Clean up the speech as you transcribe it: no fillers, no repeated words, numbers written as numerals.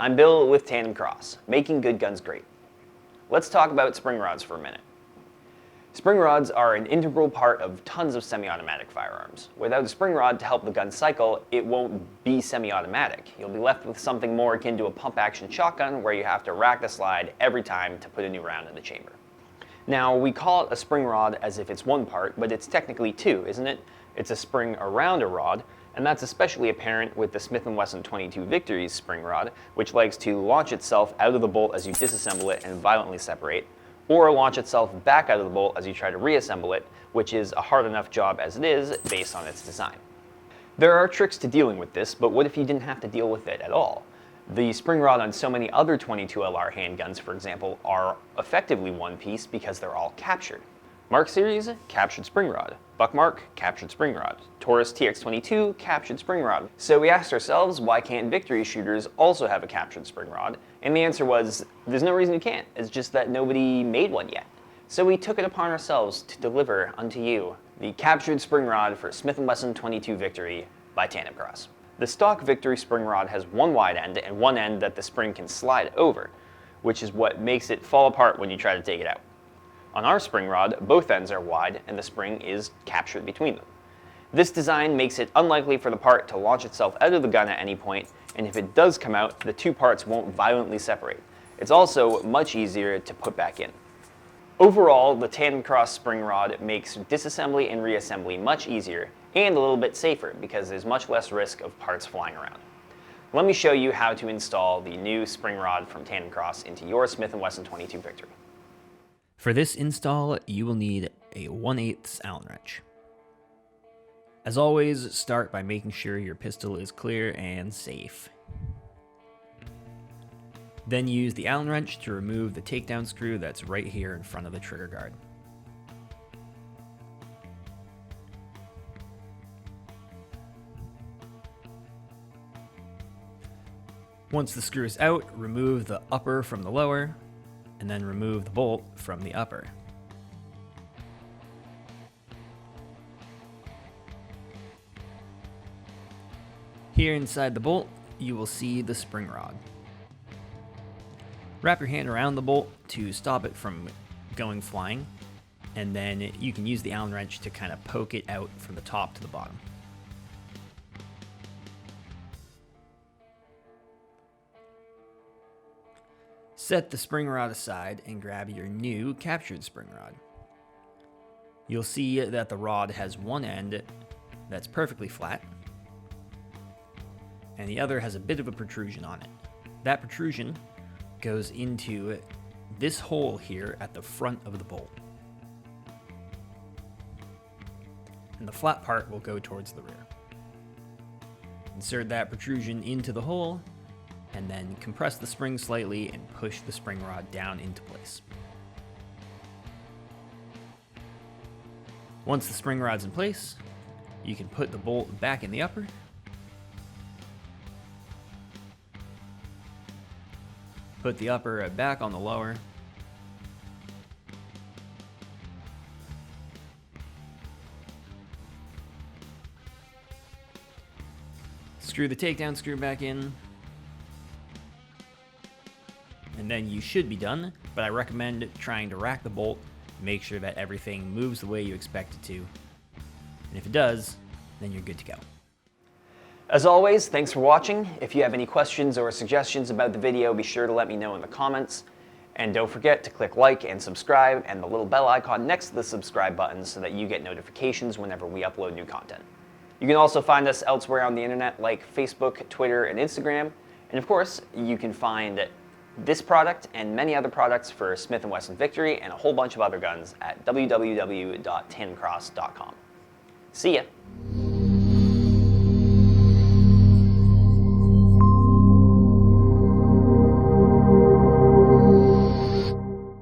I'm Bill with TANDEMKROSS, making good guns great. Let's talk about spring rods for a minute. Spring rods are an integral part of tons of semi-automatic firearms. Without a spring rod to help the gun cycle, it won't be semi-automatic. You'll be left with something more akin to a pump-action shotgun where you have to rack the slide every time to put a new round in the chamber. Now, we call it a spring rod as if it's one part, but it's technically two, isn't it? It's a spring around a rod, and that's especially apparent with the SW22 Victory's spring rod, which likes to launch itself out of the bolt as you disassemble it and violently separate, or launch itself back out of the bolt as you try to reassemble it, which is a hard enough job as it is based on its design. There are tricks to dealing with this, but what if you didn't have to deal with it at all? The spring rod on so many other 22LR handguns, for example, are effectively one piece because they're all captured. Mark Series, captured spring rod. Buckmark, captured spring rod. Taurus TX22, captured spring rod. So we asked ourselves, why can't Victory shooters also have a captured spring rod? And the answer was, there's no reason you can't. It's just that nobody made one yet. So we took it upon ourselves to deliver unto you the captured spring rod for SW22 Victory by TANDEMKROSS. The stock Victory spring rod has one wide end and one end that the spring can slide over, which is what makes it fall apart when you try to take it out. On our spring rod, both ends are wide and the spring is captured between them. This design makes it unlikely for the part to launch itself out of the gun at any point, and if it does come out, the two parts won't violently separate. It's also much easier to put back in. Overall, the TANDEMKROSS spring rod makes disassembly and reassembly much easier and a little bit safer because there's much less risk of parts flying around. Let me show you how to install the new spring rod from TANDEMKROSS into your SW22 Victory. For this install, you will need a 1/8 Allen wrench. As always, start by making sure your pistol is clear and safe. Then use the Allen wrench to remove the takedown screw that's right here in front of the trigger guard. Once the screw is out, remove the upper from the lower, and then remove the bolt from the upper. Here inside the bolt, you will see the spring rod. Wrap your hand around the bolt to stop it from going flying, and then you can use the Allen wrench to kind of poke it out from the top to the bottom. Set the spring rod aside and grab your new captured spring rod. You'll see that the rod has one end that's perfectly flat, and the other has a bit of a protrusion on it. That protrusion goes into this hole here at the front of the bolt. And the flat part will go towards the rear. Insert that protrusion into the hole, and then compress the spring slightly and push the spring rod down into place. Once the spring rod's in place, you can put the bolt back in the upper, put the upper back on the lower, screw the takedown screw back in, and then you should be done, but I recommend trying to rack the bolt, make sure that everything moves the way you expect it to, and if it does, then you're good to go. As always, thanks for watching. If you have any questions or suggestions about the video, be sure to let me know in the comments. And don't forget to click like and subscribe and the little bell icon next to the subscribe button so that you get notifications whenever we upload new content. You can also find us elsewhere on the internet like Facebook, Twitter, and Instagram. And of course, you can find this product and many other products for SW22 Victory and a whole bunch of other guns at www.tandemkross.com. See ya!